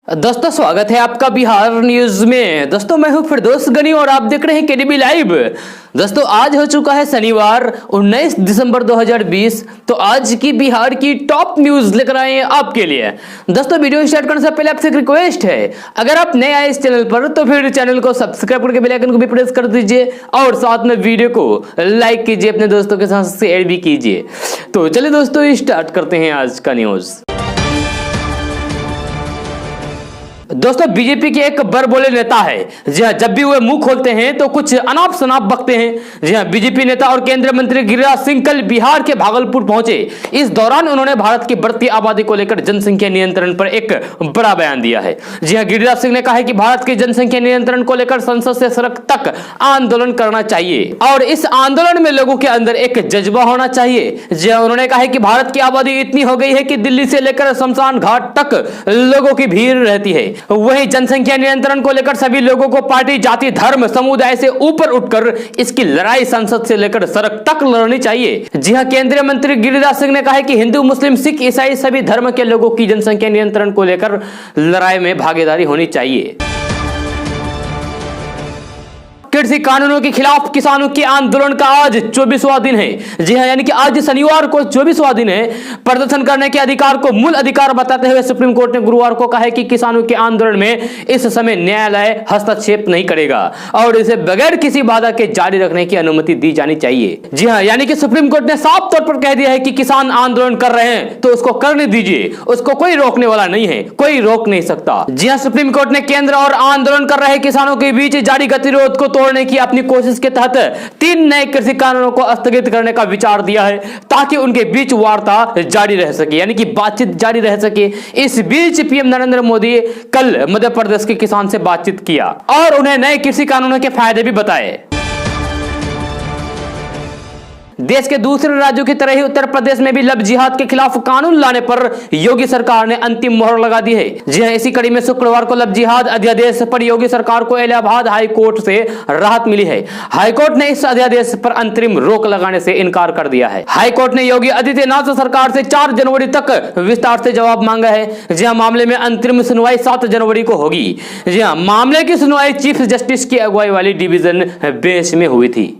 दोस्तों स्वागत है आपका बिहार न्यूज में। दोस्तों मैं हूं फिरदौस गनी और आप देख रहे हैं केडीबी लाइव। दोस्तों आज हो चुका है शनिवार 19 दिसंबर 2020। तो आज की बिहार की टॉप न्यूज लेकर आए हैं आपके लिए। दोस्तों वीडियो स्टार्ट करने से पहले आपसे एक रिक्वेस्ट है, अगर आप नए आए इस चैनल पर तो फिर चैनल को सब्सक्राइब करके बेल आइकन को भी प्रेस कर दीजिए और साथ में वीडियो को लाइक कीजिए, अपने दोस्तों के साथ शेयर भी कीजिए। तो चलिए दोस्तों स्टार्ट करते हैं आज का न्यूज। दोस्तों बीजेपी के एक बड़बोले नेता है। जी हाँ, जब भी वे मुंह खोलते हैं तो कुछ अनाप शनाप बकते हैं। जी हाँ, बीजेपी नेता और केंद्रीय मंत्री गिरिराज सिंह कल बिहार के भागलपुर पहुंचे। इस दौरान उन्होंने भारत की बढ़ती आबादी को लेकर जनसंख्या नियंत्रण पर एक बड़ा बयान दिया है। जी हाँ, गिरिराज सिंह ने कहा है कि भारत की जनसंख्या नियंत्रण को लेकर संसद से सड़क तक आंदोलन करना चाहिए और इस आंदोलन में लोगों के अंदर एक जज्बा होना चाहिए। जी हाँ, उन्होंने कहा है कि भारत की आबादी इतनी हो गई है कि दिल्ली से लेकर शमशान घाट तक लोगों की भीड़ रहती है। वही जनसंख्या नियंत्रण को लेकर सभी लोगों को पार्टी, जाति, धर्म, समुदाय से ऊपर उठकर इसकी लड़ाई संसद से लेकर सड़क तक लड़नी चाहिए। जी हां, केंद्रीय मंत्री गिरिराज सिंह ने कहा है कि हिंदू, मुस्लिम, सिख, ईसाई सभी धर्म के लोगों की जनसंख्या नियंत्रण को लेकर लड़ाई में भागीदारी होनी चाहिए। कृषि कानूनों के खिलाफ किसानों के आंदोलन का आज 24वां दिन है। जी हां, यानी कि आज शनिवार को 24वां दिन है। प्रदर्शन करने के अधिकार को मूल अधिकार बताते हुए सुप्रीम कोर्ट ने गुरुवार को कहा है कि किसानों के आंदोलन में इस समय न्यायालय हस्तक्षेप नहीं करेगा और इसे बगैर किसी बाधा के जारी रखने की अनुमति दी जानी चाहिए। जी हां, यानी कि सुप्रीम कोर्ट ने साफ तौर पर कह दिया है कि किसान आंदोलन कर रहे हैं तो उसको करने दीजिए, उसको कोई रोकने वाला नहीं है, कोई रोक नहीं सकता। जी हां, सुप्रीम कोर्ट ने केंद्र और आंदोलन कर रहे किसानों के बीच जारी गतिरोध को तोड़ने की अपनी कोशिश के तहत 3 नए कृषि कानूनों को स्थगित करने का विचार दिया है ताकि उनके बीच वार्ता जारी रह सके, यानी कि बातचीत जारी रह सके। इस बीच पीएम नरेंद्र मोदी कल मध्य प्रदेश के किसान से बातचीत किया और उन्हें नए कृषि कानूनों के फायदे भी बताए। देश के दूसरे राज्यों की तरह ही उत्तर प्रदेश में भी लव जिहाद के खिलाफ कानून लाने पर योगी सरकार ने अंतिम मोहर लगा दी है। जी हां, इसी कड़ी में शुक्रवार को लव जिहाद अध्यादेश पर योगी सरकार को इलाहाबाद हाई कोर्ट से राहत मिली है। हाई कोर्ट ने इस अध्यादेश पर अंतरिम रोक लगाने से इनकार कर दिया है। हाई कोर्ट ने योगी आदित्यनाथ सरकार से 4 जनवरी तक विस्तार से जवाब मांगा है। जी हां, मामले में अंतरिम सुनवाई 7 जनवरी को होगी। जी हां, मामले की सुनवाई चीफ जस्टिस की अगुवाई वाली डिवीजन बेंच में हुई थी।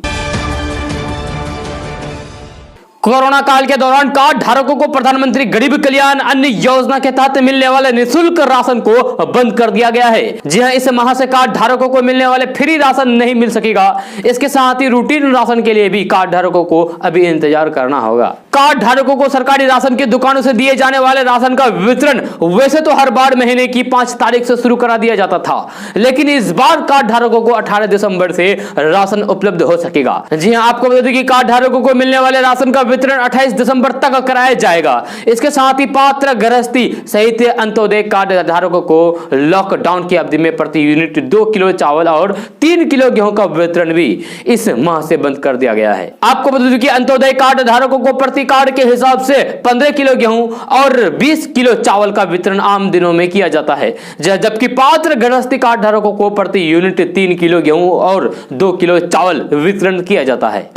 कोरोना काल के दौरान कार्ड धारकों को प्रधानमंत्री गरीब कल्याण अन्न योजना के तहत मिलने वाले निःशुल्क राशन को बंद कर दिया गया है। जी हां, इस माह से कार्ड धारकों को मिलने वाले फ्री राशन नहीं मिल सकेगा। इसके साथ ही रूटीन राशन के लिए भी कार्ड धारकों को अभी इंतजार करना होगा। कार्ड धारकों को सरकारी राशन की दुकानों से दिए जाने वाले राशन का वितरण वैसे तो हर बार महीने की 5 तारीख से शुरू करा दिया जाता था, लेकिन इस बार कार्ड धारकों को 18 दिसंबर से राशन उपलब्ध हो सकेगा। जी हां, आपको बता दें कि कार्ड धारकों को मिलने वाले राशन का वितरण 28 दिसंबर तक कराया जाएगा। इसके साथ ही पात्र गृहस्थी सहित अंत्योदय कार्ड धारकों को लॉकडाउन की अवधि में प्रति यूनिट 2 किलो चावल और 3 किलो गेहूं का वितरण भी इस माह से बंद कर दिया गया है। आपको बता दें कि अंत्योदय कार्ड धारकों को प्रति कार्ड के हिसाब से 15 किलो गेहूं और 20 किलो चावल का वितरण आम दिनों में किया जाता है, जबकि पात्र गृहस्थी कार्ड धारकों को प्रति यूनिट 3 किलो गेहूं और 2 किलो चावल वितरण किया जाता है।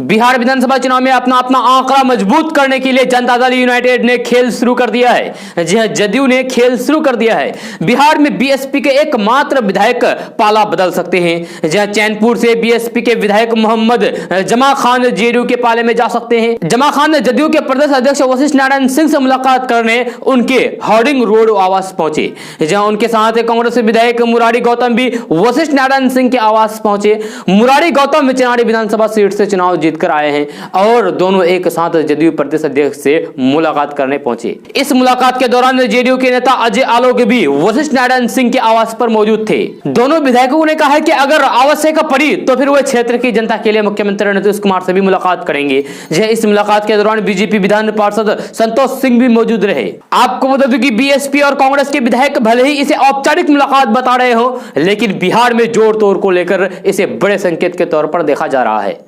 बिहार विधानसभा चुनाव में अपना आंकड़ा मजबूत करने के लिए जनता दल यूनाइटेड ने खेल शुरू कर दिया है। जी हां, जदयू ने खेल शुरू कर दिया है। बिहार में बीएसपी के एकमात्र विधायक पाला बदल सकते हैं। जी हां, चैनपुर से बीएसपी के विधायक मोहम्मद जमा खान जेडीयू के पाले में जा सकते हैं। जमा खान जदयू के प्रदेश अध्यक्ष वशिष्ठ नारायण सिंह से मुलाकात करने उनके हार्डिंग रोड आवास पहुंचे। जहां उनके साथ कांग्रेस विधायक मुरारी गौतम भी वशिष्ठ नारायण सिंह के आवास पहुंचे। मुरारी गौतम चेनारी विधानसभा सीट से चुनाव जीत कर आए हैं और दोनों एक साथ जदयू प्रदेश अध्यक्ष से मुलाकात करने पहुंचे। इस मुलाकात के दौरान जेडीयू के नेता अजय आलोक भी वशिष्ठ नारायण सिंह के आवास पर मौजूद थे। दोनों विधायकों ने कहा है कि अगर आवश्यक पड़ी तो फिर वह क्षेत्र की जनता के लिए मुख्यमंत्री नीतीश कुमार से भी मुलाकात करेंगे। इस मुलाकात के दौरान बीजेपी विधान पार्षद संतोष सिंह भी मौजूद रहे। आपको बता दूं कि बीएसपी और कांग्रेस के विधायक भले ही इसे औपचारिक मुलाकात बता रहे हो, लेकिन बिहार में जोड़ तोड़ को लेकर इसे बड़े संकेत के तौर पर देखा जा रहा है।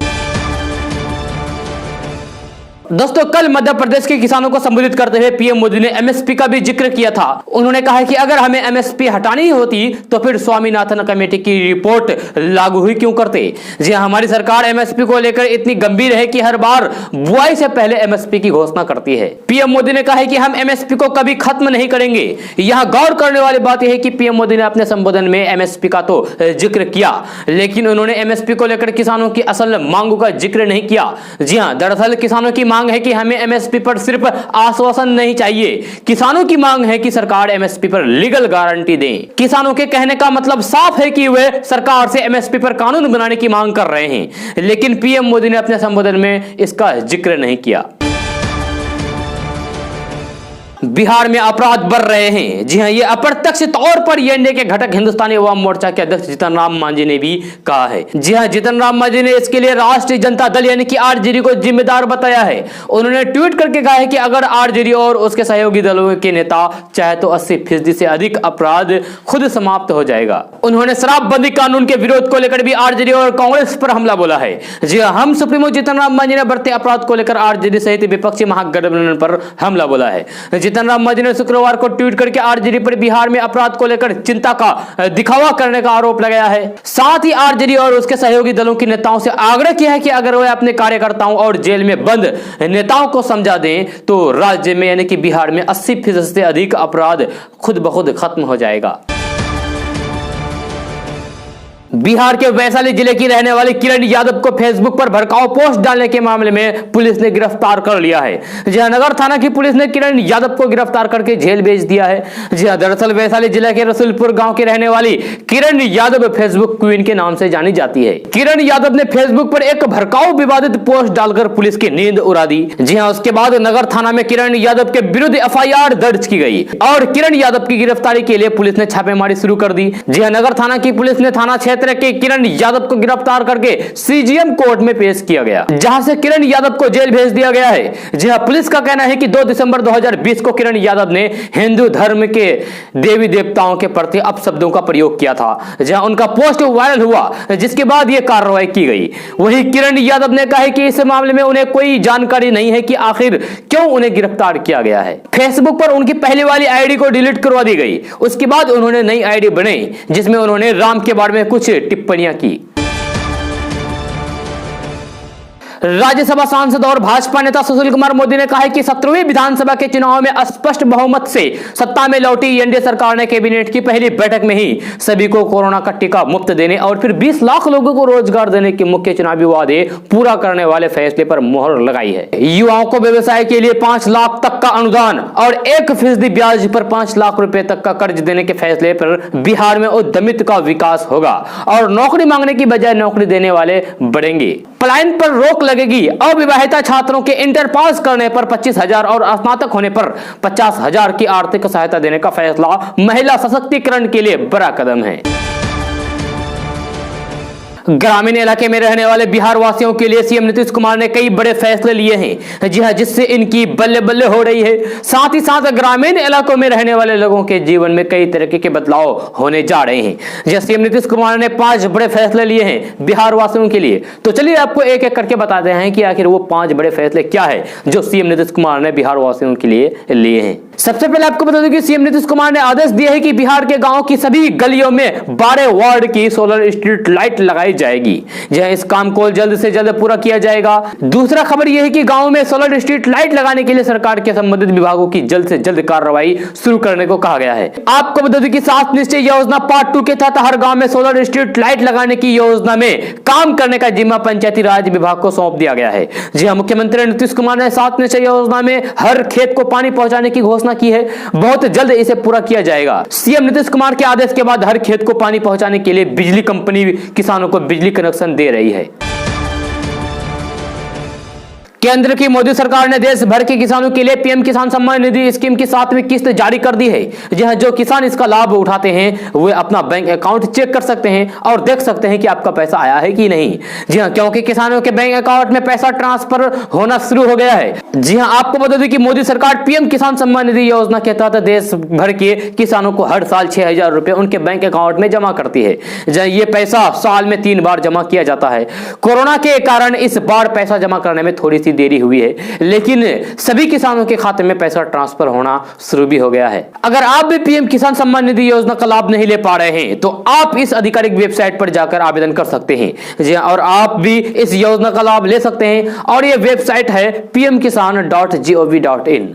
दोस्तों, कल मध्य प्रदेश के किसानों को संबोधित करते हुए पीएम मोदी ने एमएसपी का भी जिक्र किया था। उन्होंने कहा कि अगर हमें एमएसपी हटानी ही होती तो फिर स्वामीनाथन कमेटी की रिपोर्ट लागू हुई क्यों करते। जी हां, हमारी सरकार एमएसपी को लेकर इतनी गंभीर है कि हर बार बुआई से पहले एमएसपी की घोषणा करती है। पीएम मोदी ने कहा कि हम एमएसपी को कभी खत्म नहीं करेंगे। यहां गौर करने वाली बात यह है कि पीएम मोदी ने अपने संबोधन में एमएसपी का तो जिक्र किया, लेकिन उन्होंने एमएसपी को लेकर किसानों की असल मांगों का जिक्र नहीं किया। जी हां, दरअसल किसानों की मांग है कि हमें एमएसपी पर सिर्फ आश्वासन नहीं चाहिए, किसानों की मांग है कि सरकार एमएसपी पर लीगल गारंटी दे। किसानों के कहने का मतलब साफ है कि वे सरकार से एमएसपी पर कानून बनाने की मांग कर रहे हैं, लेकिन पीएम मोदी ने अपने संबोधन में इसका जिक्र नहीं किया। बिहार में अपराध बढ़ रहे हैं। जी हां, ये अप्रत्यक्ष तौर पर एनडीए के घटक हिंदुस्तानी अवाम मोर्चा के अध्यक्ष जीतन राम मांझी ने भी कहा है। जी हां, जीतन राम मांझी ने इसके लिए राष्ट्रीय जनता दल यानी कि आरजेडी को जिम्मेदार बताया है। उन्होंने ट्वीट करके कहा है कि अगर आरजेडी और उसके सहयोगी दलों के नेता चाहे तो 80% से अधिक अपराध खुद समाप्त हो जाएगा। उन्होंने शराबबंदी कानून के विरोध को लेकर भी आरजेडी और कांग्रेस पर हमला बोला है। जी हां, हम सुप्रीमो जीतन राम मांझी ने बढ़ते अपराध को लेकर आरजेडी सहित विपक्षी महागठबंधन पर हमला बोला है। जीतन राम मांझी ने शुक्रवार को ट्वीट करके आरजेडी पर बिहार में अपराध को लेकर चिंता का दिखावा करने का आरोप लगाया है। साथ ही आरजेडी और उसके सहयोगी दलों के नेताओं से आग्रह किया है कि अगर वे अपने कार्यकर्ताओं और जेल में बंद नेताओं को समझा दें तो राज्य में यानी कि बिहार में 80% से अधिक अपराध खुद ब खुद खत्म हो जाएगा। बिहार के वैशाली जिले की रहने वाली किरण यादव को फेसबुक पर भड़काऊ पोस्ट डालने के मामले में पुलिस ने गिरफ्तार कर लिया है। जयनगर थाना की पुलिस ने किरण यादव को गिरफ्तार करके जेल भेज दिया है। जी हां, दरअसल वैशाली जिले के रसूलपुर गांव की रहने वाली किरण यादव फेसबुक क्वीन के नाम से जानी जाती है। किरण यादव ने फेसबुक पर एक भड़काऊ विवादित पोस्ट डालकर पुलिस की नींद उड़ा दी। जी हां, उसके बाद नगर थाना में किरण यादव के विरुद्ध एफआईआर दर्ज की गई और किरण यादव की गिरफ्तारी के लिए पुलिस ने छापेमारी शुरू कर दी। जी हां, नगर थाना की पुलिस ने थाना क्षेत्र के किरण यादव को गिरफ्तार करके सीजीएम कोर्ट में पेश किया गया, जहां से किरण यादव को जेल भेज दिया गया है। जी हां, पुलिस का कहना है कि 2 दिसंबर 2020 को किरण यादव ने हिंदू धर्म के देवी देवताओं के प्रति अपशब्दों का प्रयोग किया था, जहां उनका पोस्ट वायरल हुआ, जिसके बाद यह कार्रवाई की गई। वहीं किरण यादव ने कहा है कि इस मामले में उन्हें कोई जानकारी नहीं है कि आखिर क्यों उन्हें गिरफ्तार किया गया है। फेसबुक पर उनकी पहले वाली आईडी को डिलीट करवा दी गई। उसके बाद उन्होंने नई आईडी बनाई जिसमें उन्होंने राम के बारे में कुछ टिप्पणियां की। राज्यसभा सांसद और भाजपा नेता सुशील कुमार मोदी ने कहा है कि 17वीं विधानसभा के चुनाव में स्पष्ट बहुमत से सत्ता में लौटी एनडीए सरकार ने कैबिनेट की पहली बैठक में ही सभी को कोरोना का टीका मुफ्त देने और फिर 20 लाख लोगों को रोजगार देने के मुख्य चुनावी वादे पूरा करने वाले फैसले पर मुहर लगाई है। युवाओं को व्यवसाय के लिए 5 लाख तक का अनुदान और 1% ब्याज पर 5 लाख रुपए तक का कर्ज देने के फैसले पर बिहार में उद्यमिता का विकास होगा और नौकरी मांगने की बजाय नौकरी देने वाले बढ़ेंगे। पलायन पर रोक लगेगी। अविवाहिता छात्रों के इंटर पास करने पर 25,000 और स्नातक होने पर 50,000 की आर्थिक सहायता देने का फैसला महिला सशक्तिकरण के लिए बड़ा कदम है। ग्रामीण इलाके में रहने वाले बिहार वासियों के लिए सीएम नीतीश कुमार ने कई बड़े फैसले लिए हैं। जी हां, जिससे इनकी बल्ले बल्ले हो रही है। साथ ही साथ ग्रामीण इलाकों में रहने वाले लोगों के जीवन में कई तरह के बदलाव होने जा रहे हैं। जी, सीएम नीतीश कुमार ने 5 बड़े फैसले लिए हैं बिहार वासियों के लिए। तो चलिए आपको एक एक करके बताते हैं कि आखिर वो 5 बड़े फैसले क्या है जो सीएम नीतीश कुमार ने बिहार वासियों के लिए लिए हैं। सबसे पहले आपको बता दूं कि सीएम नीतीश कुमार ने आदेश दिया है कि बिहार के गांव की सभी गलियों में 12 वार्ड की सोलर स्ट्रीट लाइट लगाई जाएगी। जहां इस काम को जल्द से जल्द पूरा किया जाएगा। दूसरा खबर यह है कि गांव में सोलर स्ट्रीट लाइट लगाने के लिए सरकार के संबंधित विभागों की जल्द से जल्द कार्रवाई शुरू करने को कहा गया है। आपको बता दें कि 7 निश्चय योजना पार्ट 2 के तहत हर गांव में सोलर स्ट्रीट लाइट लगाने की योजना में काम करने का जिम्मा पंचायती राज विभाग को सौंप दिया गया है। जी हां, मुख्यमंत्री नीतीश कुमार ने 7 निश्चय योजना में हर खेत को पानी पहुंचाने की घोषणा की है। बहुत जल्द इसे पूरा किया जाएगा। सीएम नीतीश कुमार के आदेश के बाद हर खेत को पानी पहुंचाने के लिए बिजली कंपनी किसानों को बिजली कनेक्शन दे रही है। केंद्र की मोदी सरकार ने देश भर के किसानों के लिए पीएम किसान सम्मान निधि स्कीम की 7वीं किस्त जारी कर दी है। जहां जो किसान इसका लाभ उठाते हैं वे अपना बैंक अकाउंट चेक कर सकते हैं और देख सकते हैं कि आपका पैसा आया है कि नहीं। जी हां, क्योंकि किसानों के बैंक अकाउंट में पैसा ट्रांसफर होना शुरू हो गया है। जी हां, आपको बता दें कि मोदी सरकार पीएम किसान सम्मान निधि योजना के तहत देश भर के किसानों को हर साल 6,000 रुपए उनके बैंक अकाउंट में जमा करती है। जहां ये पैसा साल में 3 बार जमा किया जाता है। कोरोना के कारण इस बार पैसा जमा करने में थोड़ी सी देरी हुई है, लेकिन सभी किसानों के खाते में पैसा ट्रांसफर होना शुरू भी हो गया है। अगर आप भी पीएम किसान सम्मान निधि योजना का लाभ नहीं ले पा रहे हैं तो आप इस आधिकारिक वेबसाइट पर जाकर आवेदन कर सकते हैं। जी और आप भी इस योजना का लाभ ले सकते हैं और यह वेबसाइट है pmkisan.gov.in।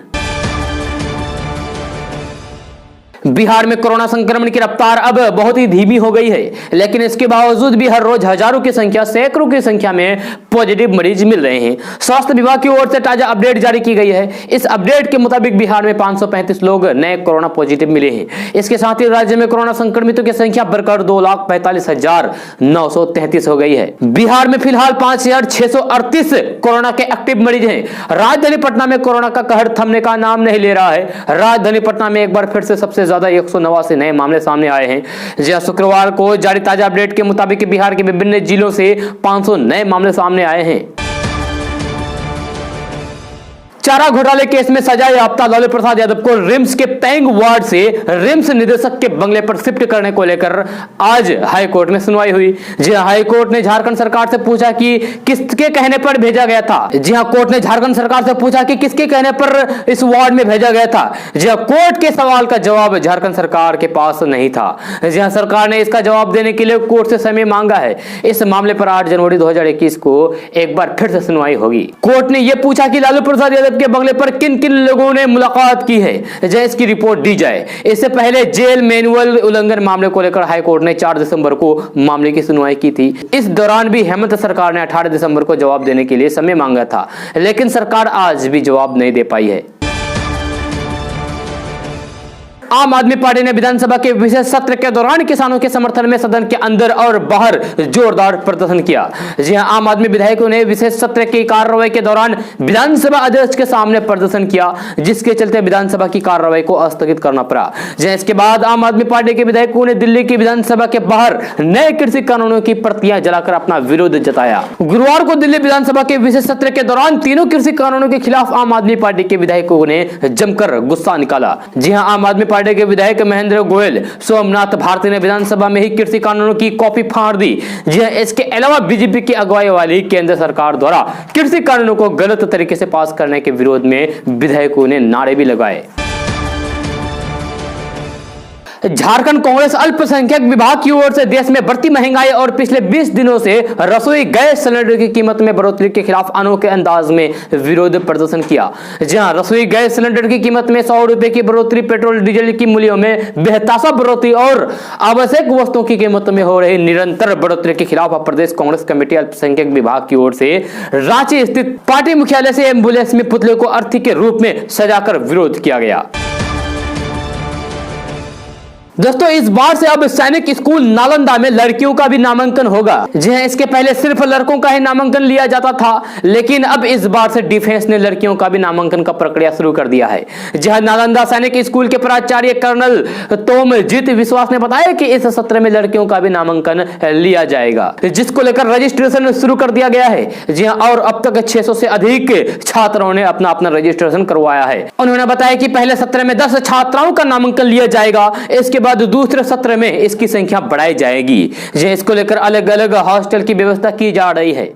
बिहार में कोरोना संक्रमण की रफ्तार अब बहुत ही धीमी हो गई है, लेकिन इसके बावजूद भी हर रोज हजारों की संख्या, सैकड़ों की संख्या में पॉजिटिव मरीज मिल रहे हैं। स्वास्थ्य विभाग की ओर से ताजा अपडेट जारी की गई है। इस अपडेट के मुताबिक बिहार में 535 लोग नए कोरोना पॉजिटिव मिले हैं। इसके साथ ही राज्य में कोरोना संक्रमितों की संख्या बढ़कर 2,45,933 हो गई है। बिहार में फिलहाल 5,638 कोरोना के एक्टिव मरीज हैं। राजधानी पटना में कोरोना का कहर थमने का नाम नहीं ले रहा है। राजधानी पटना में एक बार फिर से सबसे ज्यादा 189 नए मामले सामने आए हैं। जहां शुक्रवार को जारी ताजा अपडेट के मुताबिक बिहार के विभिन्न जिलों से 500 नए मामले सामने आए हैं। चारा घोटाले केस में सजायाफ्ता लालू प्रसाद यादव को रिम्स के पेंग वार्ड से रिम्स निदेशक के बंगले पर शिफ्ट करने को लेकर आज हाई कोर्ट में सुनवाई हुई। जी हाई कोर्ट ने झारखंड सरकार से पूछा कि किसके कहने पर भेजा गया था। जी हां, कोर्ट ने झारखंड सरकार से पूछा कि किसके कहने पर इस वार्ड में भेजा गया था। जी हां, कोर्ट के सवाल का जवाब झारखंड सरकार के पास नहीं था। जी हां, सरकार ने इसका जवाब देने के लिए कोर्ट से समय मांगा है। इस मामले पर 8 जनवरी 2021 को एक बार फिर से सुनवाई होगी। कोर्ट ने यह पूछा कि लालू प्रसाद यादव के बंगले पर किन किन लोगों ने मुलाकात की है, जय इसकी रिपोर्ट दी जाए। इससे पहले जेल मैनुअल उल्लंघन मामले को लेकर हाई कोर्ट ने 4 दिसंबर को मामले की सुनवाई की थी। इस दौरान भी हेमंत सरकार ने 18 दिसंबर को जवाब देने के लिए समय मांगा था, लेकिन सरकार आज भी जवाब नहीं दे पाई है। आम आदमी पार्टी ने विधानसभा के विशेष सत्र के दौरान किसानों के समर्थन में सदन के अंदर और बाहर जोरदार प्रदर्शन किया। जी हां, आम आदमी विधायकों ने विशेष सत्र की कार्रवाई के दौरान विधानसभा अध्यक्ष के सामने प्रदर्शन किया, जिसके चलते विधानसभा की कार्रवाई को स्थगित करना पड़ा। जी इसके बाद आम आदमी पार्टी के विधायकों ने दिल्ली की विधानसभा के बाहर नए कृषि कानूनों की प्रतियां जलाकर अपना विरोध जताया। गुरुवार को दिल्ली विधानसभा के विशेष सत्र के दौरान तीनों कृषि कानूनों के खिलाफ आम आदमी पार्टी के विधायकों ने जमकर गुस्सा निकाला। जी हां, आम आदमी पार्टी के विधायक महेंद्र गोयल, सोमनाथ भारती ने विधानसभा में ही कृषि कानूनों की कॉपी फाड़ दी। जी हां, इसके अलावा बीजेपी की अगुवाई वाली केंद्र सरकार द्वारा कृषि कानूनों को गलत तरीके से पास करने के विरोध में विधायकों ने नारे भी लगाए। झारखंड कांग्रेस अल्पसंख्यक विभाग की ओर से देश में बढ़ती महंगाई और पिछले 20 दिनों से रसोई गैस सिलेंडर की कीमत में बढ़ोतरी के खिलाफ अनोखे अंदाज में विरोध प्रदर्शन किया। जहां रसोई गैस सिलेंडर की कीमत में 100 रुपए की बढ़ोतरी, पेट्रोल डीजल की मूल्यों में बेहताशा बढ़ोतरी और आवश्यक वस्तुओं की कीमत में हो रही निरंतर बढ़ोतरी के खिलाफ प्रदेश कांग्रेस कमेटी अल्पसंख्यक विभाग की ओर से रांची स्थित पार्टी मुख्यालय से एम्बुलेंस में पुतले को अर्थी के रूप में सजाकर विरोध किया गया। दोस्तों, इस बार से अब सैनिक स्कूल नालंदा में लड़कियों का भी नामांकन होगा। जी हां, इसके पहले सिर्फ लड़कों का ही नामांकन लिया जाता था, लेकिन अब इस बार से डिफेंस ने लड़कियों का भी नामांकन का प्रक्रिया शुरू कर दिया है। जी हां, नालंदा सैनिक स्कूल के प्राचार्य कर्नल तोमजीत विश्वास ने बताया कि इस सत्र में लड़कियों का भी नामांकन लिया जाएगा, जिसको लेकर रजिस्ट्रेशन शुरू कर दिया गया है। जी हां, और अब तक 600 से अधिक छात्रों ने अपना अपना रजिस्ट्रेशन करवाया है। उन्होंने बताया कि पहले सत्र में 10 छात्राओं का नामांकन लिया जाएगा, इसके बाद दूसरे सत्र में इसकी संख्या बढ़ाई जाएगी। इसको लेकर अलग अलग हॉस्टल की व्यवस्था की जा रही है।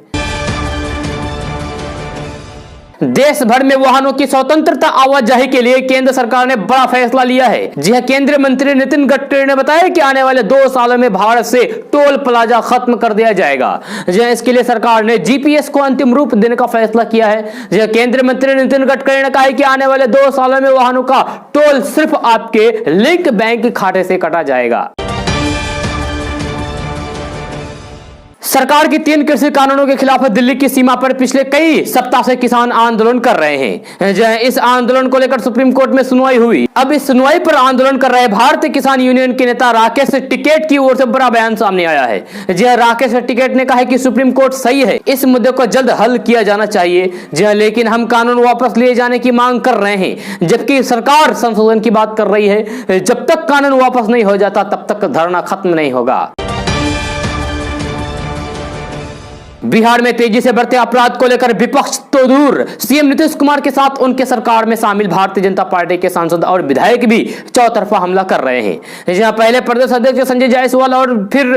देश भर में वाहनों की स्वतंत्रता आवाजाही के लिए केंद्र सरकार ने बड़ा फैसला लिया है। जी हां, केंद्रीय मंत्री नितिन गडकरी ने बताया कि आने वाले 2 सालों में भारत से टोल प्लाजा खत्म कर दिया जाएगा। जी हां, इसके लिए सरकार ने जीपीएस को अंतिम रूप देने का फैसला किया है। जी हां, केंद्रीय मंत्री नितिन गडकरी ने कहा कि आने वाले 2 सालों में वाहनों का टोल सिर्फ आपके लिंक बैंक खाते से काटा जाएगा। सरकार की 3 कृषि कानूनों के खिलाफ दिल्ली की सीमा पर पिछले कई सप्ताह से किसान आंदोलन कर रहे हैं। इस आंदोलन को लेकर सुप्रीम कोर्ट में सुनवाई हुई। अब इस सुनवाई पर आंदोलन कर रहे भारतीय किसान यूनियन के नेता राकेश टिकैत की ओर से बड़ा बयान सामने आया है। जी हां, राकेश टिकैत ने कहा है कि सुप्रीम कोर्ट सही है, इस मुद्दे को जल्द हल किया जाना चाहिए। जी हां, लेकिन हम कानून वापस लिए जाने की मांग कर रहे हैं, जबकि सरकार संशोधन की बात कर रही है। जब तक कानून वापस नहीं हो जाता तब तक धरना खत्म नहीं होगा। बिहार में तेजी से बढ़ते अपराध को लेकर विपक्ष तो दूर, सीएम नीतीश कुमार के साथ उनके सरकार में शामिल भारतीय जनता पार्टी के सांसद और विधायक भी चौतरफा हमला कर रहे हैं। जहां पहले प्रदेश अध्यक्ष संजय जायसवाल और फिर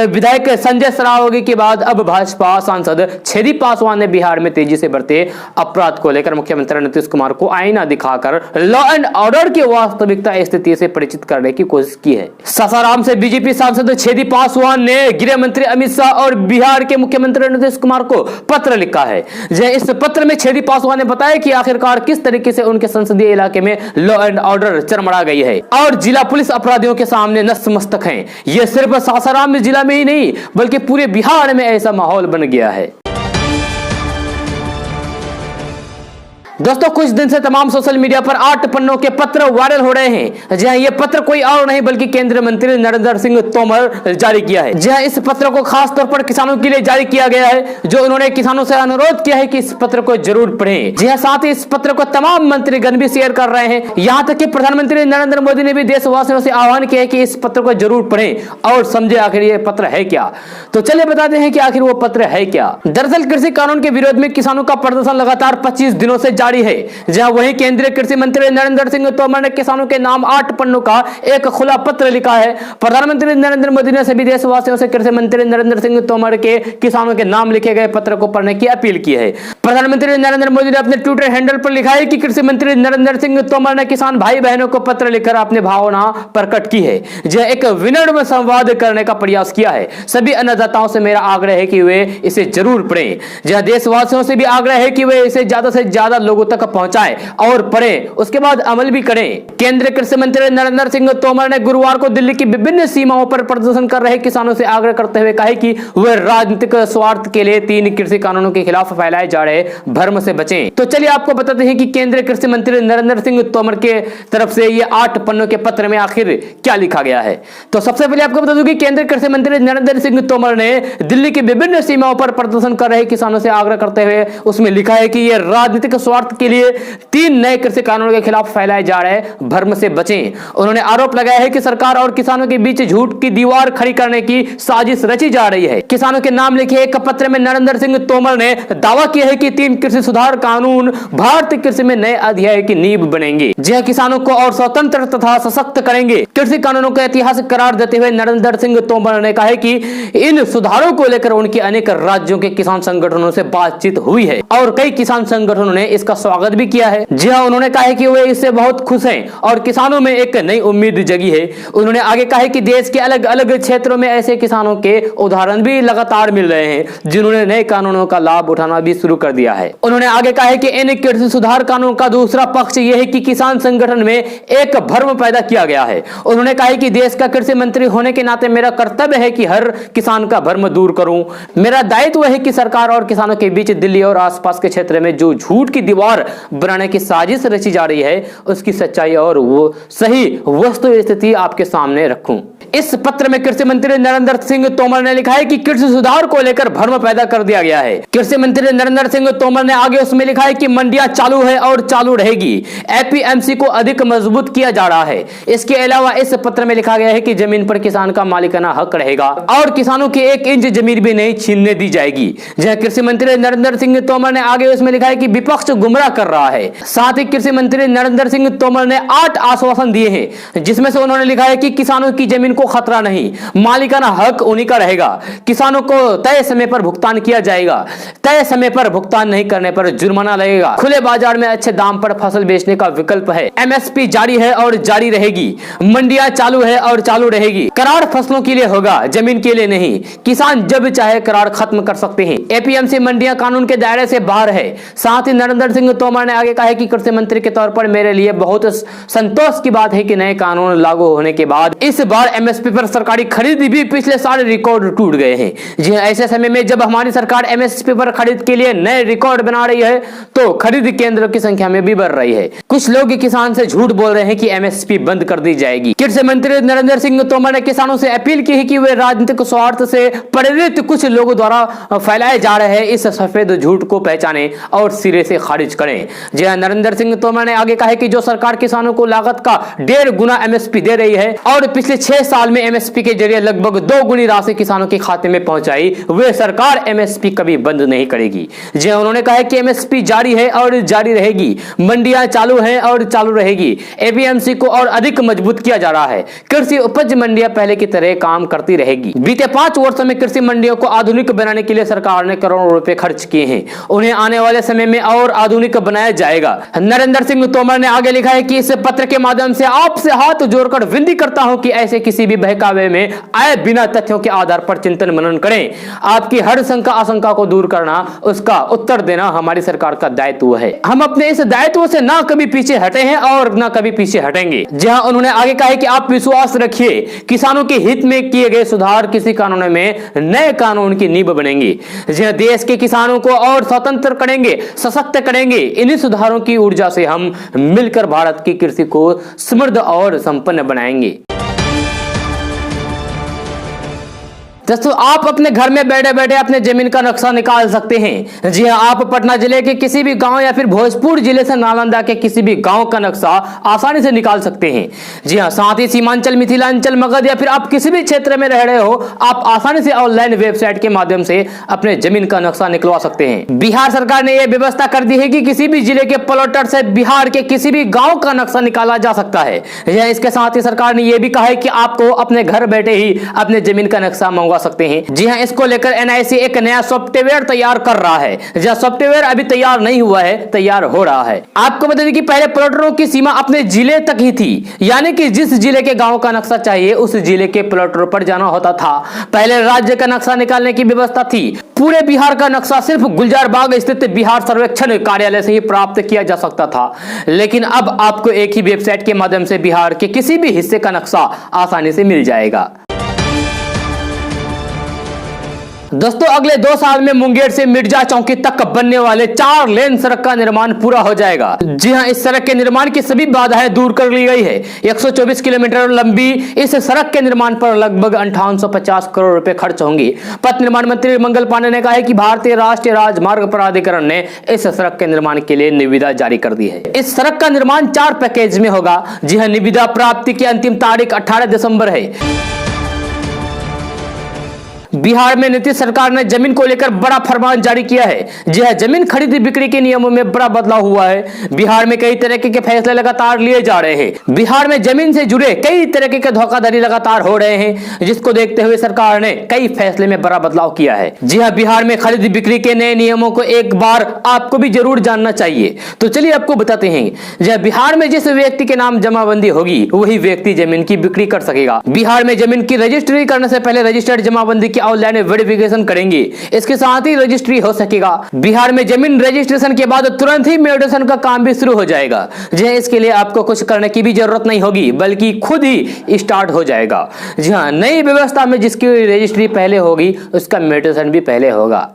विधायक संजय सरावगी के बाद अब भाजपा सांसद छेदी पासवान ने बिहार में तेजी से बढ़ते अपराध को लेकर मुख्यमंत्री नीतीश कुमार को आईना दिखाकर लॉ एंड ऑर्डर की वास्तविकता स्थिति से परिचित करने की कोशिश की है। सासाराम से बीजेपी सांसद छेदी पासवान ने गृह मंत्री अमित शाह और बिहार के मुख्यमंत्री नीतीश कुमार को पत्र लिखा है। इस पत्र में छेदी पासवान ने बताया कि आखिरकार किस तरीके से उनके संसदीय इलाके में लॉ एंड ऑर्डर चरमरा गई है और जिला पुलिस अपराधियों के सामने नतमस्तक है। यह सिर्फ सासाराम जिला में ही नहीं बल्कि पूरे बिहार में ऐसा माहौल बन गया है। दोस्तों, कुछ दिन से तमाम सोशल मीडिया पर 8 पन्नों के पत्र वायरल हो रहे हैं। जी हां, ये पत्र कोई और नहीं बल्कि केंद्रीय मंत्री नरेंद्र सिंह तोमर जारी किया है। जी हां, इस पत्र को खास तौर पर किसानों के लिए जारी किया गया है, जो उन्होंने किसानों से अनुरोध किया है कि इस पत्र को जरूर पढ़ें। जी हां, साथ ही इस पत्र को तमाम मंत्रीगण भी शेयर कर रहे हैं। यहां तक कि प्रधानमंत्री नरेंद्र मोदी ने भी देशवासियों से आह्वान किया है कि इस पत्र को जरूर पढ़ें और समझे आखिर ये पत्र है क्या। तो चलिए बताते हैं कि आखिर वो पत्र है क्या। दरअसल कृषि कानून के विरोध में किसानों का प्रदर्शन लगातार 25 दिनों से जारी है। जहां वहीं केंद्रीय कृषि मंत्री नरेंद्र सिंह तोमर ने किसानों के नाम 8 पन्नों का एक खुला पत्र लिखा है। प्रधानमंत्री नरेंद्र मोदी ने सभी देशवासियों से कृषि मंत्री नरेंद्र सिंह तोमर के किसानों के नाम लिखे गए पत्र को पढ़ने की अपील की है। प्रधानमंत्री नरेंद्र मोदी ने अपने ट्विटर हैंडल पर लिखा है कि कृषि मंत्री नरेंद्र सिंह तोमर ने किसान भाई बहनों को पत्र लिखकर अपनी भावना प्रकट की है। यह एक विनम्र संवाद करने का प्रयास किया है। सभी अन्नदाताओं से मेरा आग्रह है कि वे इसे जरूर पढ़ें। जहां देशवासियों से भी आग्रह है कि वे इसे ज्यादा से ज्यादा लोगों तक पहुंचाएं और पढ़ें, उसके बाद अमल भी करें। केंद्रीय कृषि मंत्री नरेंद्र सिंह तोमर ने गुरुवार को दिल्ली की विभिन्न सीमाओं पर प्रदर्शन कर रहे किसानों से आग्रह करते हुए कहा कि वे राजनीतिक स्वार्थ के लिए 3 कृषि कानूनों के खिलाफ फैलाए जा रहे भ्रम से बचें। तो चलिए आपको बताते हैं कि केंद्रीय कृषि मंत्री नरेंद्र सिंह तोमर के तरफ से ये 8 पन्नों के पत्र में आखिर क्या लिखा गया है। तो सबसे पहले आपको बता दूं कि केंद्रीय कृषि मंत्री नरेंद्र सिंह तोमर ने दिल्ली की विभिन्न सीमाओं पर प्रदर्शन कर रहे किसानों से आग्रह करते हुए उसमें लिखा है कि यह राजनीतिक स्वार्थ के लिए 3 नए कृषि कानूनों के खिलाफ फैलाए जा रहे भ्रम से बचें। उन्होंने आरोप लगाया है कि सरकार और किसानों के बीच झूठ की दीवार खड़ी करने की साजिश रची जा रही है। किसानों के नाम लिखे एक पत्र में नरेंद्र सिंह तोमर ने दावा किया है कि 3 कृषि सुधार कानून भारतीय कृषि में नए अध्याय की नींव बनेंगे, जो किसानों को और स्वतंत्र तथा सशक्त करेंगे। कृषि कानूनों को ऐतिहासिक करार देते हुए नरेंद्र सिंह तोमर ने कहा है कि इन सुधारों को लेकर उनके अनेक राज्यों के किसान संगठनों से बातचीत हुई है और कई किसान संगठनों ने इसका स्वागत भी किया है। जी हां, उन्होंने कहा है कि वे इससे बहुत खुश हैं और किसानों में एक नई उम्मीद जगी है। उन्होंने आगे कहा है कि देश के अलग अलग क्षेत्रों में ऐसे किसानों के उदाहरण भी लगातार मिल रहे हैं जिन्होंने नए कानूनों का लाभ उठाना भी शुरू कर दिया है। उन्होंने आगे कहा है कि इन कृषि सुधार कानून का दूसरा पक्ष यह है कि किसान संगठन में एक भ्रम पैदा किया गया है। उन्होंने कहा है कि देश का कृषि मंत्री होने के नाते मेरा कर्तव्य है कि हर किसान का भ्रम दूर करूं। मेरा दायित्व है कि सरकार और किसानों के बीच दिल्ली और आसपास के क्षेत्र में जो झूठ की दीवार बनाने की साजिश रची जा रही है उसकी सच्चाई और वो सही वस्तु स्थिति आपके सामने रखूं। इस पत्र में कृषि मंत्री नरेंद्र सिंह तोमर ने लिखा है कि कृषि सुधार को लेकर भ्रम पैदा कर दिया गया है। कृषि मंत्री नरेंद्र सिंह तोमर ने आगे उसमें लिखा है कि मंडियां चालू है और चालू रहेगी। एपीएमसी को अधिक मजबूत किया जा रहा है। इसके अलावा इस पत्र में लिखा गया है कि जमीन पर किसान का मालिकाना हक रहेगा और किसानों की 1 इंच जमीन भी नहीं छीनने दी जाएगी। जहां कृषि मंत्री नरेंद्र सिंह तोमर ने आगे उसमें लिखा है कि विपक्ष गुमराह कर रहा है। साथ ही कृषि मंत्री नरेंद्र सिंह तोमर ने 8 आश्वासन दिए हैं, जिसमें से उन्होंने लिखा है कि किसानों की जमीन को खतरा नहीं, मालिकाना हक उन्हीं का रहेगा। किसानों को तय समय पर भुगतान किया जाएगा। तय समय पर भुगतान नहीं करने पर जुर्माना लगेगा। खुले बाजार में अच्छे दाम पर फसल बेचने का विकल्प है। एमएसपी जारी है और जारी रहेगी। मंडियां चालू है और चालू रहेगी। करार फसलों के लिए होगा, जमीन के लिए नहीं। किसान जब चाहे करार खत्म कर सकते हैं। एपीएमसी मंडियां कानून के दायरे से बाहर है। साथ ही नरेंद्र सिंह तोमर ने आगे कहा है कि कृषि मंत्री के तौर पर मेरे लिए बहुत संतोष की बात है कि नए कानून लागू होने के बाद इस बार एमएसपी पर सरकारी खरीद भी पिछले सारे रिकॉर्ड टूट गए हैं। जी ऐसे समय में जब हमारी सरकार एमएसपी पर खरीद के लिए नए रिकॉर्ड बना रही है तो खरीद केंद्रों की संख्या में भी बढ़ रही है। कुछ लोग किसान से झूठ बोल रहे हैं कि एमएसपी बंद कर दी जाएगी। कृषि मंत्री नरेंद्र सिंह तोमर ने किसानों से अपील की है कि वे राजनीतिक स्वार्थ से प्रेरित कुछ लोगों द्वारा फैलाए जा रहे हैं इस सफेद झूठ को पहचाने और सिरे से खारिज करें। जी नरेंद्र सिंह तोमर ने आगे कहा है कि जो सरकार किसानों को लागत का 1.5 गुना एमएसपी दे रही है और पिछले 6 साल में एमएसपी के जरिए लगभग 2 गुनी राशि किसानों के खाते में पहुंचाई, वे सरकार एमएसपी कभी बंद नहीं करेगी। जी उन्होंने कहा है कि एमएसपी जारी है और जारी रहेगी, मंडियां चालू हैं और चालू रहेगी, एपीएमसी को और अधिक मजबूत किया जा रहा है, कृषि उपज मंडियां पहले की तरह काम करती रहेगी। बीते 5 वर्षों में कृषि मंडियों को आधुनिक बनाने के लिए सरकार ने करोड़ों रुपए खर्च किए हैं, उन्हें आने वाले समय में और आधुनिक बनाया जाएगा। नरेंद्र सिंह तोमर ने आगे लिखा है कि इस पत्र के माध्यम से आपसे हाथ जोड़कर विनती करता हूं कि ऐसे किसी भी बहकावे में आए बिना तथ्यों के आधार पर चिंतन मनन करें। आपकी हर शंका आशंका को दूर करना, उसका उत्तर देना हमारी सरकार का दायित्व है। हम अपने इस दायित्व से ना कभी पीछे हटे हैं और ना कभी पीछे हटेंगे। जहां उन्होंने आगे कहा है कि आप विश्वास रखिए, किसानों के हित में किए गए सुधार किसी कानून में नए कानून की नींव बनेंगे, जहां देश के किसानों को और स्वतंत्र करेंगे, सशक्त करेंगे। इन्हीं सुधारों की ऊर्जा से हम मिलकर भारत की कृषि को समृद्ध और संपन्न बनाएंगे। दोस्तों, आप अपने घर में बैठे बैठे अपने जमीन का नक्शा निकाल सकते हैं। जी हां, आप पटना जिले के किसी भी गांव या फिर भोजपुर जिले से नालंदा के किसी भी गांव का नक्शा आसानी से निकाल सकते हैं। जी हां, साथ ही सीमांचल, मिथिलांचल, मगध या फिर आप किसी भी क्षेत्र में रह रहे हो, आप आसानी से ऑनलाइन वेबसाइट के माध्यम से अपने जमीन का नक्शा निकलवा सकते हैं। बिहार सरकार ने यह व्यवस्था कर दी है कि किसी भी जिले के प्लॉटर से बिहार के किसी भी गाँव का नक्शा निकाला जा सकता है। इसके साथ ही सरकार ने यह भी कहा है कि आपको अपने घर बैठे ही अपने जमीन का नक्शा मंगवा सकते हैं। जी हां, इसको लेकर एनआईसी एक नया सॉफ्टवेयर तैयार कर रहा है। जहां सॉफ्टवेयर अभी तैयार नहीं हुआ है, तैयार हो रहा है। आपको बता दें कि पहले प्लॉटरों की सीमा अपने जिले तक ही थी, यानी कि जिस जिले के गांव का नक्शा चाहिए उस जिले के प्लॉटरों पर जाना होता था। पहले राज्य का नक्शा निकालने की व्यवस्था थी। पूरे बिहार का नक्शा सिर्फ गुलजार बाग स्थित बिहार सर्वेक्षण कार्यालय से ही प्राप्त किया जा सकता था, लेकिन अब आपको एक ही वेबसाइट के माध्यम से बिहार के किसी भी हिस्से का नक्शा आसानी से मिल जाएगा। दोस्तों, अगले 2 साल में मुंगेर से मिर्जा चौकी तक बनने वाले 4 लेन सड़क का निर्माण पूरा हो जाएगा। जी हां, इस सड़क के निर्माण की सभी बाधाएं दूर कर ली गई है। 124 किलोमीटर लंबी इस सड़क के निर्माण पर लगभग 5850 करोड़ रुपए खर्च होंगे। पथ निर्माण मंत्री मंगल पांडे ने कहा है कि भारतीय राष्ट्रीय राजमार्ग प्राधिकरण ने इस सड़क के निर्माण के लिए निविदा जारी कर दी है। इस सड़क का निर्माण 4 पैकेज में होगा। जी हां, निविदा प्राप्ति की अंतिम तारीख 18 दिसंबर है। बिहार में नीतीश सरकार ने जमीन को लेकर बड़ा फरमान जारी किया है। जी हां, जमीन खरीद बिक्री के नियमों में बड़ा बदलाव हुआ है। बिहार में कई तरह के फैसले लगातार लिए जा रहे हैं। बिहार में जमीन से जुड़े कई तरह के धोखाधड़ी लगातार हो रहे हैं, जिसको देखते हुए सरकार ने कई फैसले में बड़ा बदलाव किया है। जी हां, बिहार में खरीद बिक्री के नए नियमों को एक बार आपको भी जरूर जानना चाहिए। तो चलिए आपको बताते हैं। जब बिहार में जिस व्यक्ति के नाम जमाबंदी होगी, वही व्यक्ति जमीन की बिक्री कर सकेगा। बिहार में जमीन की रजिस्ट्री करने से पहले रजिस्टर्ड जमाबंदी की ऑनलाइन वेरिफिकेशन करेंगे, इसके साथ ही रजिस्ट्री हो सकेगा। बिहार में जमीन रजिस्ट्रेशन के बाद तुरंत ही म्यूटेशन का काम भी शुरू हो जाएगा। जी हां, इसके लिए आपको कुछ करने की भी जरूरत नहीं होगी, बल्कि खुद ही स्टार्ट हो जाएगा। जी हां, नई व्यवस्था में जिसकी रजिस्ट्री पहले होगी उसका म्यूटेशन भी पहले होगा।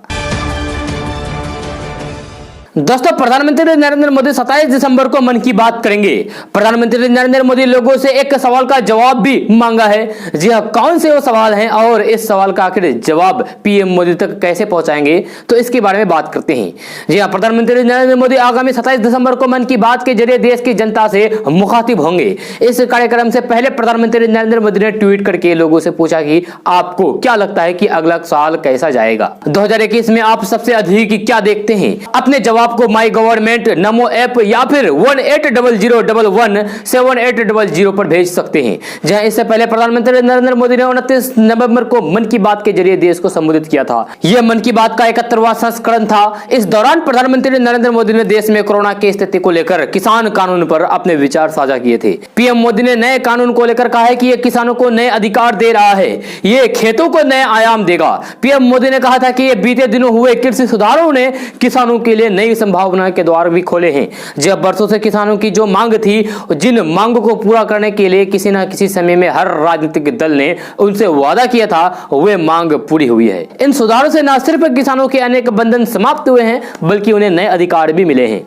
दोस्तों, प्रधानमंत्री नरेंद्र मोदी 27 दिसंबर को मन की बात करेंगे। प्रधानमंत्री नरेंद्र मोदी लोगों से एक सवाल का जवाब भी मांगा है। जी हां, कौन से वो सवाल हैं और इस सवाल का आखिर जवाब पीएम मोदी तक कैसे पहुंचाएंगे, तो इसके बारे में बात करते हैं। जी हां, प्रधानमंत्री नरेंद्र मोदी आगामी 27 दिसंबर को मन की बात के जरिए देश की जनता से मुखातिब होंगे। इस कार्यक्रम से पहले प्रधानमंत्री नरेंद्र मोदी ने ट्वीट करके लोगों से पूछा कि आपको क्या लगता है कि अगला साल कैसा जाएगा। 2021 में आप सबसे अधिक क्या देखते हैं? अपने जवाब को माई गवर्नमेंट, नमो ऐप या फिर 1800117800 पर भेज सकते हैं। जहां इससे पहले प्रधानमंत्री नरेंद्र मोदी ने 29 नवंबर को मन की बात के जरिए देश को संबोधित किया था। यह मन की बात का 71वां संस्करण था। इस दौरान प्रधानमंत्री नरेंद्र मोदी ने देश में कोरोना की स्थिति को लेकर किसान कानून पर अपने विचार साझा किए थे। पीएम मोदी ने नए कानून को लेकर कहा है कि यह किसानों को नए अधिकार दे रहा है, यह खेतों को नए आयाम देगा। पीएम मोदी ने कहा था कि यह बीते दिनों हुए कृषि सुधारों ने किसानों के लिए नई संभावना के द्वार भी खोले हैं। जब बरसों से किसानों की जो मांग थी, जिन मांगों को पूरा करने के लिए किसी न किसी समय में हर राजनीतिक दल ने उनसे वादा किया था, वे मांग पूरी हुई है। इन सुधारों से न सिर्फ किसानों के अनेक बंधन समाप्त हुए हैं, बल्कि उन्हें नए अधिकार भी मिले हैं।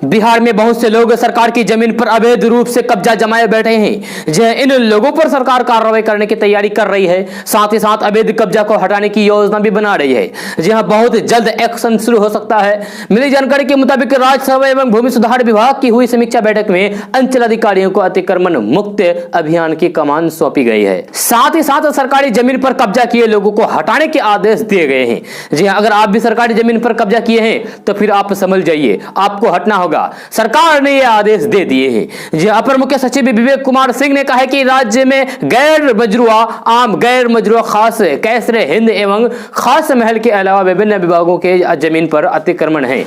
बिहार में बहुत से लोग सरकार की जमीन पर अवैध रूप से कब्जा जमाए बैठे हैं। जो इन लोगों पर सरकार कार्रवाई करने की तैयारी कर रही है, साथ ही साथ अवैध कब्जा को हटाने की योजना भी बना रही है। जी हां, बहुत जल्द एक्शन शुरू हो सकता है। मिली जानकारी के मुताबिक राज्यसभा एवं भूमि सुधार विभाग की हुई समीक्षा बैठक में अंचल अधिकारियों को अतिक्रमण मुक्त अभियान की कमान सौंपी गई है। साथ ही साथ सरकारी जमीन पर कब्जा किए लोगों को हटाने के आदेश दिए गए हैं। जी हां, अगर आप भी सरकारी जमीन पर कब्जा किए हैं तो फिर आप समझ जाइए, आपको हटना होगा। सरकार ने यह आदेश दे दिए हैं। जी, अपर मुख्य सचिव विवेक कुमार सिंह ने कहा है कि राज्य में गैर मजरूआ, आम, गैर मजरूआ, खास, कैसरे हिंद एवं खास महल के अलावा विभिन्न विभागों के जमीन पर अतिक्रमण है।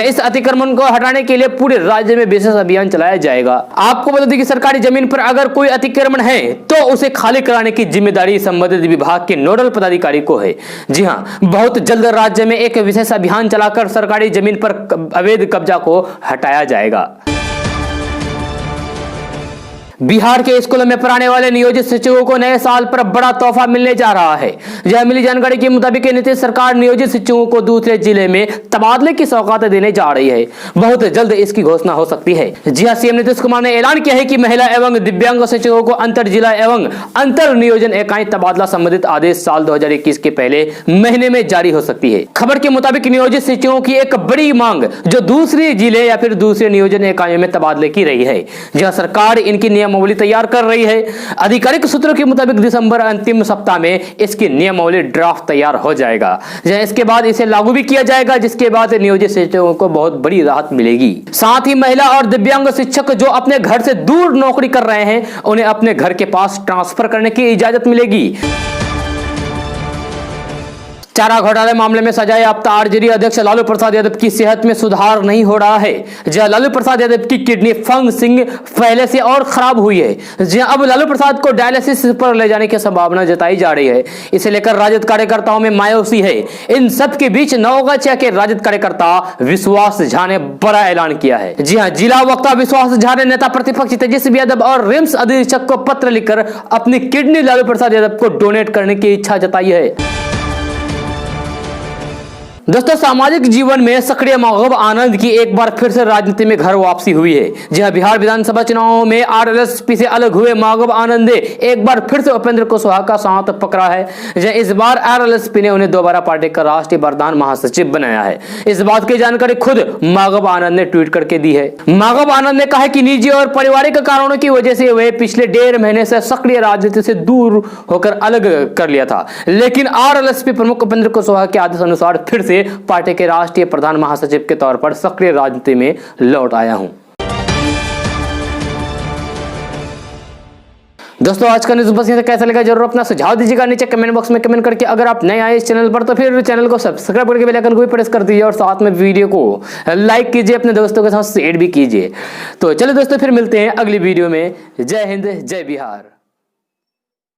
इस अतिक्रमण को हटाने के लिए पूरे राज्य में विशेष अभियान चलाया जाएगा। आपको बता दें कि सरकारी जमीन पर अगर कोई अतिक्रमण है तो उसे खाली कराने की जिम्मेदारी संबंधित विभाग के नोडल पदाधिकारी को है। जी हां, बहुत जल्द राज्य में एक विशेष अभियान चलाकर सरकारी जमीन पर अवैध कब्जा को हटाया जाएगा। बिहार के स्कूलों में पढ़ाने वाले नियोजित शिक्षकों को नए साल पर बड़ा तोहफा मिलने जा रहा है। यह मिली जानकारी के मुताबिक नीतीश सरकार नियोजित शिक्षकों को दूसरे जिले में तबादले की सौगात देने जा रही है। बहुत जल्द इसकी घोषणा हो सकती है। जी हां, सीएम नीतीश कुमार ने ऐलान किया है कि महिला एवं दिव्यांग शिक्षकों को अंतर जिला एवं अंतर नियोजन इकाई तबादला संबंधित आदेश साल 2021 के पहले महीने में जारी हो सकती है। खबर के मुताबिक नियोजित शिक्षकों की एक बड़ी मांग जो दूसरे जिले या फिर दूसरे नियोजन इकाइयों में तबादले की रही है। जहां सरकार इनकी नियमावली तैयार कर रही है। आधिकारिक सूत्रों के मुताबिक दिसंबर अंतिम सप्ताह में इसकी नियमावली ड्राफ्ट तैयार हो जाएगा। इसके बाद इसे लागू भी किया जाएगा, जिसके बाद नियोजित शिक्षकों को बहुत बड़ी राहत मिलेगी। साथ ही महिला और दिव्यांग शिक्षक जो अपने घर से दूर नौकरी कर रहे हैं, उन्हें अपने घर के पास ट्रांसफर करने की इजाजत मिलेगी। चारा घोटाले मामले में सजायाफ्ता आरजेडी अध्यक्ष लालू प्रसाद यादव की सेहत में सुधार नहीं हो रहा है। जहां लालू प्रसाद यादव की किडनी फंक्शनिंग पहले से और खराब हुई है। जहां अब लालू प्रसाद को डायलिसिस पर ले जाने की संभावना जताई जा रही है। इसे लेकर राजद कार्यकर्ताओं में मायूसी है। इन सब के बीच नवगछिया के राजद कार्यकर्ता विश्वास झा ने बड़ा ऐलान किया है। जी हां, जिला वक्ता विश्वास झा ने नेता प्रतिपक्ष तेजस्वी यादव और रिम्स अधीक्षक को पत्र लिखकर अपनी किडनी लालू प्रसाद यादव को डोनेट करने की इच्छा जताई है। दोस्तों, सामाजिक जीवन में सक्रिय मागब आनंद की एक बार फिर से राजनीति में घर वापसी हुई है। जहां बिहार विधानसभा चुनाव में आरएलएसपी से अलग हुए मागब आनंद ने एक बार फिर से उपेंद्र कुशवाहा का साथ पकड़ा है। जहां इस बार आरएलएसपी ने उन्हें दोबारा पार्टी का राष्ट्रीय प्रधान महासचिव बनाया है। इस बात की जानकारी खुद मागब आनंद ने ट्वीट करके दी है। मागब आनंद ने कहा कि निजी और पारिवारिक कारणों की वजह से वे पिछले 1.5 महीने से सक्रिय राजनीति से दूर होकर अलग कर लिया था, लेकिन आरएलएसपी प्रमुख उपेंद्र कुशवाहा के आदेश अनुसार फिर से पार्टी के राष्ट्रीय प्रधान महासचिव के तौर पर सक्रिय राजनीति में लौट आया हूं। दोस्तों, आज का न्यूज़ बस यहीं तक। कैसा लगा जरूर अपना सुझाव दीजिएगा नीचे कमेंट बॉक्स में कमेंट करके। अगर आप नए आए इस चैनल पर तो फिर चैनल को सब्सक्राइब करके बेल आइकन को भी प्रेस कर दीजिए और साथ में वीडियो को लाइक कीजिए, अपने दोस्तों के साथ शेयर भी कीजिए। तो चलिए दोस्तों, फिर मिलते हैं अगली वीडियो में। जय हिंद, जय बिहार।